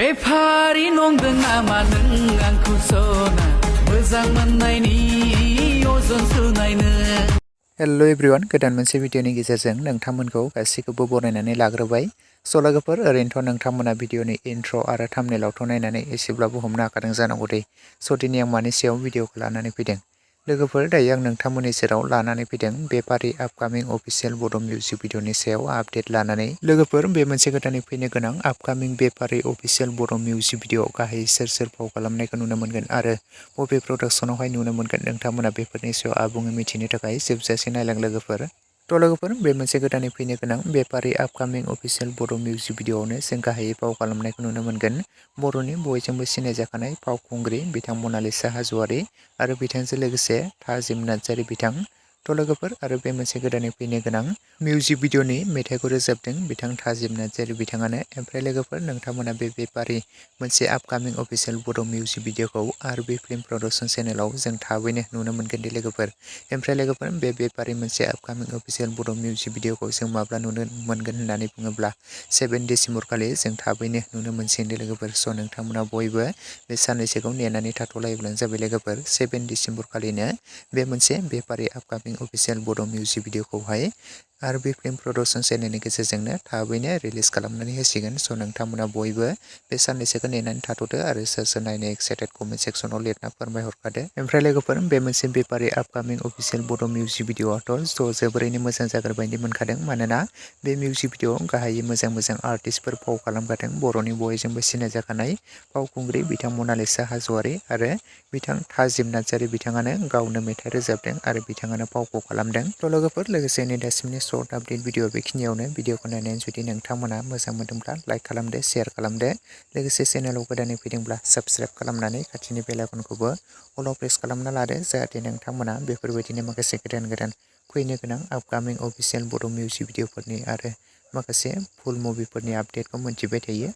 बेफारि नंदों नामा नों आंखौ सना मोजां मोननायनि अजन सुनायनो। हेलो एवरीवन, गोदान मोनसे भिडियोनि गेजेरजों नोंथांमोनखौ गासैखौबो बरायनानै लाग्रोबाय। स' लोगोफोर, ओरैनोथ' नोंथांमोना भिडियोनि इन्ट्र' आरो थाम्बनेइलावथ' नायनानै एसेब्लाबो हमनो हाखादों जानांगौ दे। स' दिनै आं मानि सायाव भिडियोखौ लानानै फैदों। लोगोफोर, दायो आं नोंथांमोननि सेराव लानानै फैदों बेपारि आपकामिं अफिसियेल बड' मिउजिक भिडियोनि सायाव आपडेट लानानै। लोगोफोर, बे मोनसे गोदानै फैनो गोनां आपकामिं बेपारि अफिसियेल बड' मिउजिक भिडियो गाहायै सोर फाव खालामनायखौ नुनो मोनगोन आरो बबे प्रडाक्शनावहाय नुनो मोनगोन, नोंथांमोना बेफोरनि सायाव आबुङै मिथिनो थाखाय जोबजासे नायलां लोगोफोर। थ' लोगोफोर, बे मोनसे गोदानै फैनो गोनां बेपारि आपकामिं अफिसियेल बड' मिउजिक भिडियोआवनो जों गाहायै फाव खालामनायखौ नुनो मोनगोन बर'नि बयजोंबो सिनायजाखानाय फावखुंग्रि बिथां मनालिसा हाज'वारि आरो बिथांजों लोगोसे थाजिम नार्जारी बिथां। थ' लोगोफोर, आरो बे मोनसे गोदानै फैनो गोनां मिउजिक भिडियोनि मेथाइखौ रोजाबदों बिथां थाजिम नार्जारी बिथाङानो। ओमफ्राय लोगोफोर, नोंथांमोना बे बेपारि मोनसे आपकामिं अफिसियेल बड' मिउजिक भिडियोखौ आरो बे फिल्म प्रडाक्शन चेनेलाव जों थाबैनो नुनो मोनगोन दि लोगोफोर। ओमफ्राय लोगोफोर, बे बेपारि मोनसे आपकामिं अफिसियेल बड' मिउजिक भिडियोखौ जों माब्ला नुनो मोनगोन होननानै बुङोब्ला 7 डिसेम्बर खालि जों थाबैनो नुनो मोनसिगोन दि लोगोफोर। स' नोंथांमोना बयबो बे साननैसोखौ नेनानै थाथ'लायोब्लानो जाबाय लोगोफोर। 7 डिसेम्बर खालिनो बे मोनसे बेपारि आपकामिं अफिसियेल बड' मिउजिक भिडियोखौहाय आरो बे फिल्म प्रडाक्शन चेनेलनि गेजेरजोंनो थाबैनो रिलिज खालामनानै होसिगोन। स' नोंथांमोना बयबो बे साननैसोखौ नेनानै थाथ'दो आरो सोर नायनो एक्साइटेड कमेन्ट सेक्सनाव लिरना फोरमायहरखादो। ओमफ्राय लोगोफोर, बे मोनसे बेपारि आपकामिं अफिसियेल बड' मिउजिक भिडियोआथ' जोबोरैनो मोजां जागोन बायदि मोनखादों। मानोना बे मिउजिक भिडियोआव गाहायै मोजां आर्टिस्टफोर फाव खालामखादों। बर'नि बयजोंबो सिनायजाखानाय फावखुंग्रि बिथां मनालिसा हाज'वारि आरो बिथां थाजिम नार्जारी बिथाङानो गावनो मेथाइ रोजाबदों आरो बिथाङानो फावखौ खालामदों। थ' लोगोफोर, लोगोसेनो दासिमनि सर्ट आपडेट भिडियो बेखिनियावनो। भिडियोखौ नायनानै जुदि नोंथांमोना मोजां मोनदोंब्ला लाइक खालामदो, शेयार खालामदो। लोगोसे चेनेलाव गोदानै फैदोंब्ला साबस्क्राइब खालामनानै खाथिनि बेल आइकनखौबो अलाव प्रेस खालामना लादो, जाहाथे नोंथांमोना बेफोरबायदिनो माखासे गोदान फैनो गोनां आपकामिं अफिसियेल बड' मिउजिक भिडियोफोरनि आरो माखासे फुल मुभिफोरनि आपडेटखौ मोनथिबाय थायो।